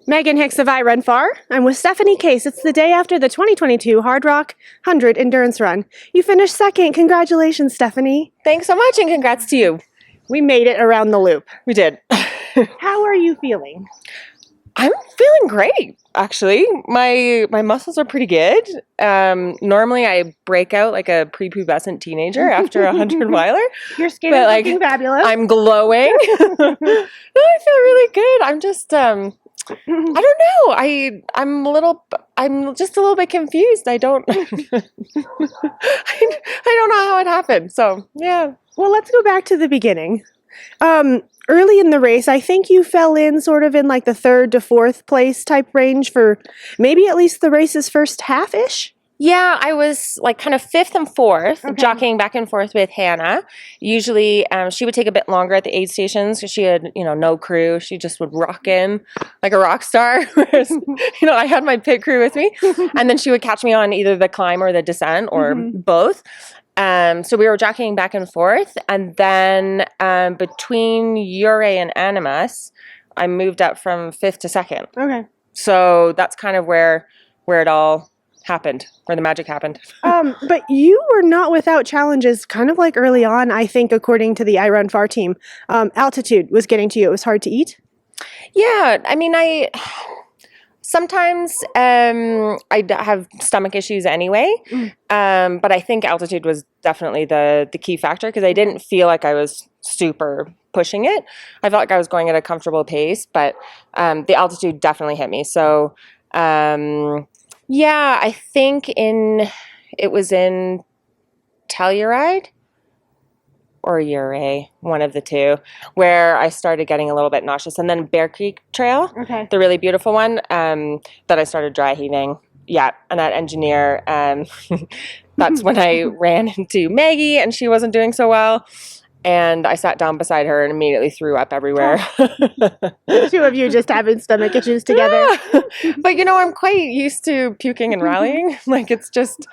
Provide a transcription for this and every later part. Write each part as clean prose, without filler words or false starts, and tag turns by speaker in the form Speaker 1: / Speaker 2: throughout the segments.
Speaker 1: Megan Hicks of I Run Far. I'm with Stephanie Case. It's the day after the 2022 Hardrock 100 Endurance Run. You finished second. Congratulations, Stephanie.
Speaker 2: Thanks so much, and congrats to you.
Speaker 1: We made it around the loop.
Speaker 2: We did.
Speaker 1: How are you feeling?
Speaker 2: I'm feeling great, actually. My muscles are pretty good. Normally, I break out like a prepubescent teenager after a 100-miler.
Speaker 1: Your skin is looking fabulous.
Speaker 2: I'm glowing. No, I feel really good. I'm just, I don't know. I'm just a little bit confused. I don't, I don't know how it happened. So, yeah.
Speaker 1: Well, let's go back to the beginning. Early in the race, I think you fell in sort of in like the 3rd to 4th place type range for maybe at least the race's first half-ish?
Speaker 2: Yeah, I was like kind of 5th and 4th, jockeying back and forth with Hannah. Usually she would take a bit longer at the aid stations because she had, no crew. She just would rock in like a rock star. Whereas, I had my pit crew with me. And then she would catch me on either the climb or the descent or both. So we were jockeying back and forth. And then between Uray and Animus, I moved up from 5th to 2nd.
Speaker 1: Okay.
Speaker 2: So that's kind of where it all happened, where the magic happened.
Speaker 1: But you were not without challenges, kind of like early on, I think, according to the I Run Far team. Altitude was getting to you. It was hard to eat?
Speaker 2: Yeah, I mean, sometimes I have stomach issues anyway, but I think altitude was definitely the key factor because I didn't feel like I was super pushing it. I felt like I was going at a comfortable pace, but the altitude definitely hit me. So, yeah, I think it was in Telluride or Uray, one of the two, where I started getting a little bit nauseous. And then Bear Creek Trail, the really beautiful one, that I started dry heaving. Yeah, and at Engineer, that's when I ran into Maggie, and she wasn't doing so well. And I sat down beside her and immediately threw up everywhere.
Speaker 1: The two of you just having stomach issues together.
Speaker 2: Yeah. But, I'm quite used to puking and rallying. Like, it's just,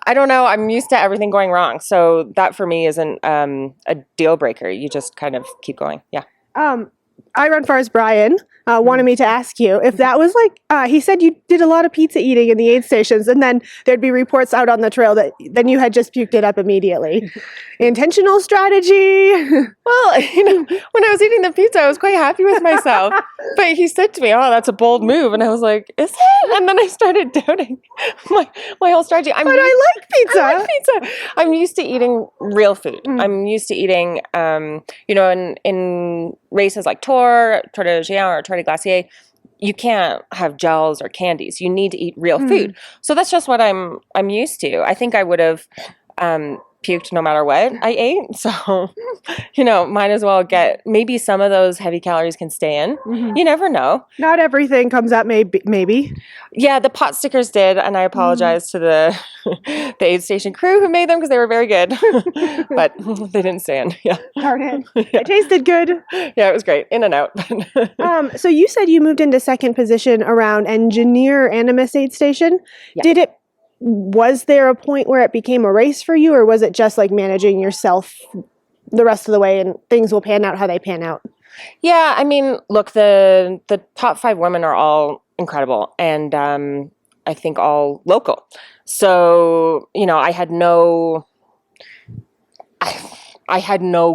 Speaker 2: I don't know, I'm used to everything going wrong. So that for me isn't a deal breaker. You just kind of keep going. Yeah.
Speaker 1: I Run Far's Brian wanted me to ask you if that was like, he said you did a lot of pizza eating in the aid stations, and then there'd be reports out on the trail that then you had just puked it up immediately. Intentional strategy?
Speaker 2: Well, when I was eating the pizza, I was quite happy with myself. But he said to me, "Oh, that's a bold move," and I was like, "Is it?" And then I started doubting my whole strategy.
Speaker 1: I like pizza.
Speaker 2: I like pizza. I'm used to eating real food. I'm used to eating, in races like Tour de Géant or Tour de Glacier, you can't have gels or candies. You need to eat real food. So that's just what I'm used to. I think I would have puked no matter what I ate. So, might as well get, maybe some of those heavy calories can stay in. You never know.
Speaker 1: Not everything comes up maybe.
Speaker 2: Yeah, the pot stickers did, and I apologize to the aid station crew who made them because they were very good. But they didn't stay in. Yeah.
Speaker 1: Darn it. Yeah. It tasted good.
Speaker 2: Yeah, it was great. In and out.
Speaker 1: So you said you moved into 2nd position around Engineer Animus aid station. Yeah. Was there a point where it became a race for you, or was it just like managing yourself the rest of the way and things will pan out how they pan out?
Speaker 2: Yeah, I mean, look, the top 5 women are all incredible, and I think all local. So, I had no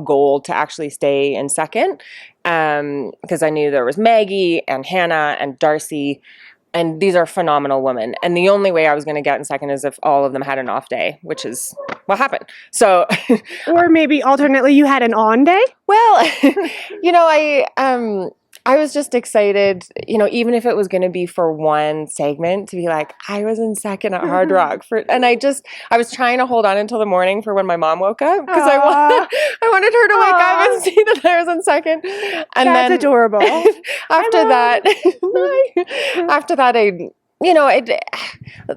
Speaker 2: goal to actually stay in 2nd because I knew there was Maggie and Hannah and Darcy. And these are phenomenal women. And the only way I was going to get in 2nd is if all of them had an off day, which is what happened. So,
Speaker 1: or maybe alternately you had an on day?
Speaker 2: Well, I was just excited, even if it was going to be for one segment, to be like, I was in 2nd at Hardrock. And I was trying to hold on until the morning for when my mom woke up because I wanted her to wake up and see that I was in 2nd. And
Speaker 1: that's adorable.
Speaker 2: After that,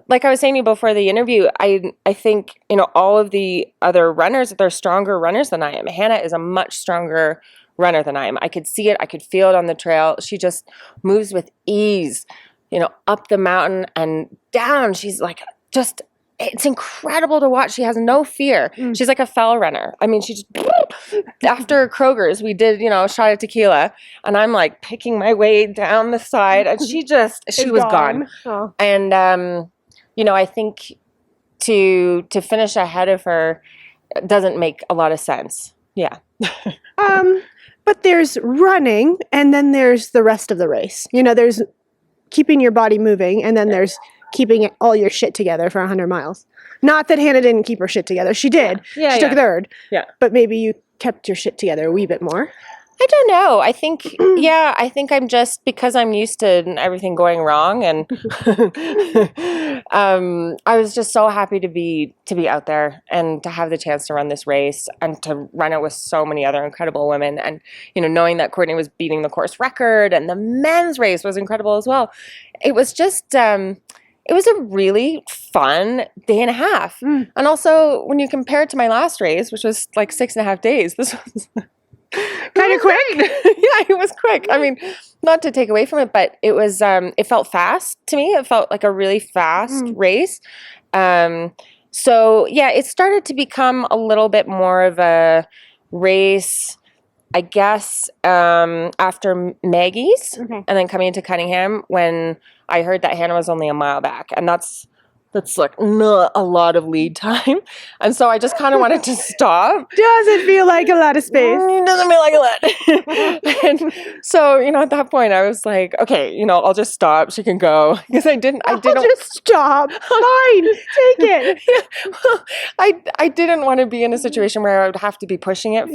Speaker 2: like I was saying to you before the interview, I think, all of the other runners, they're stronger runners than I am. Hannah is a much stronger runner than I am. I could see it. I could feel it on the trail. She just moves with ease, up the mountain and down. She's like just it's incredible to watch. She has no fear. She's like a fell runner. I mean, she just, after Kroger's, we did, a shot of tequila, and I'm like picking my way down the side, and she was gone.
Speaker 1: Oh.
Speaker 2: And, I think to finish ahead of her doesn't make a lot of sense. Yeah.
Speaker 1: But there's running, and then there's the rest of the race. There's keeping your body moving, and then there's keeping all your shit together for 100 miles. Not that Hannah didn't keep her shit together. She did.
Speaker 2: Yeah,
Speaker 1: she took third.
Speaker 2: Yeah.
Speaker 1: But maybe you kept your shit together a wee bit more.
Speaker 2: I don't know. I think, I think I'm just, because I'm used to everything going wrong, and I was just so happy to be out there and to have the chance to run this race and to run it with so many other incredible women, and knowing that Courtney was beating the course record, and the men's race was incredible as well. It was just it was a really fun day and a half. And also, when you compare it to my last race, which was like 6.5 days, this was
Speaker 1: kind of quick.
Speaker 2: Yeah, it was quick. I mean, not to take away from it, but it was, it felt fast to me. It felt like a really fast race. So yeah, it started to become a little bit more of a race, I guess, after Maggie's, and then coming into Cunningham, when I heard that Hannah was only a mile back, and that's like not a lot of lead time. And so I just kind of wanted to stop.
Speaker 1: Doesn't feel like a lot of space.
Speaker 2: Doesn't feel like a lot. And so, at that point I was like, okay, I'll just stop. She can go. Because I didn't
Speaker 1: just stop. Fine. Take it.
Speaker 2: Yeah. Well, I didn't want to be in a situation where I would have to be pushing it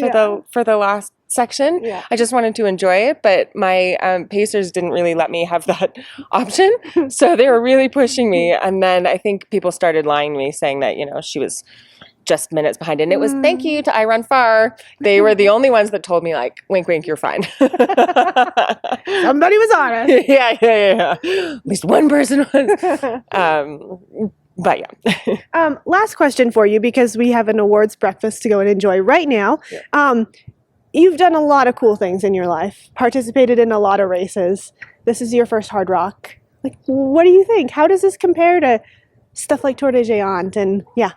Speaker 2: for the last section.
Speaker 1: Yeah.
Speaker 2: I just wanted to enjoy it, but my pacers didn't really let me have that option. So they were really pushing me, and then I think people started lying to me, saying that she was just minutes behind, and it was thank you to I Run Far. They were the only ones that told me, like, wink wink, you're fine.
Speaker 1: Somebody was honest.
Speaker 2: Yeah. At least one person was. But yeah.
Speaker 1: Last question for you, because we have an awards breakfast to go and enjoy right now.
Speaker 2: Yeah.
Speaker 1: You've done a lot of cool things in your life, participated in a lot of races. This is your first Hardrock. Like, what do you think? How does this compare to stuff like Tour de Géant? And yeah,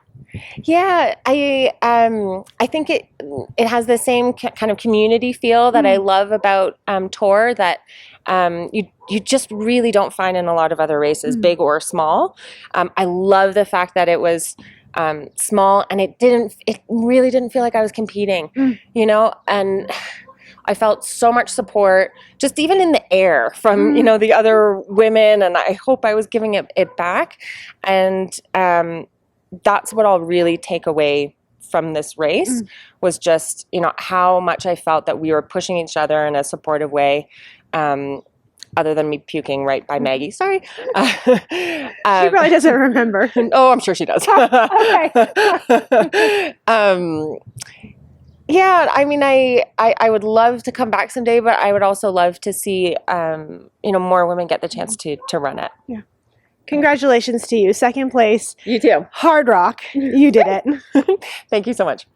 Speaker 2: I think it has the same kind of community feel that I love about Tour, that you just really don't find in a lot of other races, big or small. I love the fact that it was small, and it really didn't feel like I was competing, and I felt so much support, just even in the air from, the other women, and I hope I was giving it back. And that's what I'll really take away from this race, was just, how much I felt that we were pushing each other in a supportive way. Other than me puking right by Maggie. Sorry.
Speaker 1: She probably doesn't remember.
Speaker 2: Oh, I'm sure she does.
Speaker 1: Okay.
Speaker 2: Yeah, I mean, I would love to come back someday, but I would also love to see, more women get the chance to run it.
Speaker 1: Yeah. Congratulations to you. Second place.
Speaker 2: You too.
Speaker 1: Hardrock. You did it.
Speaker 2: Thank you so much.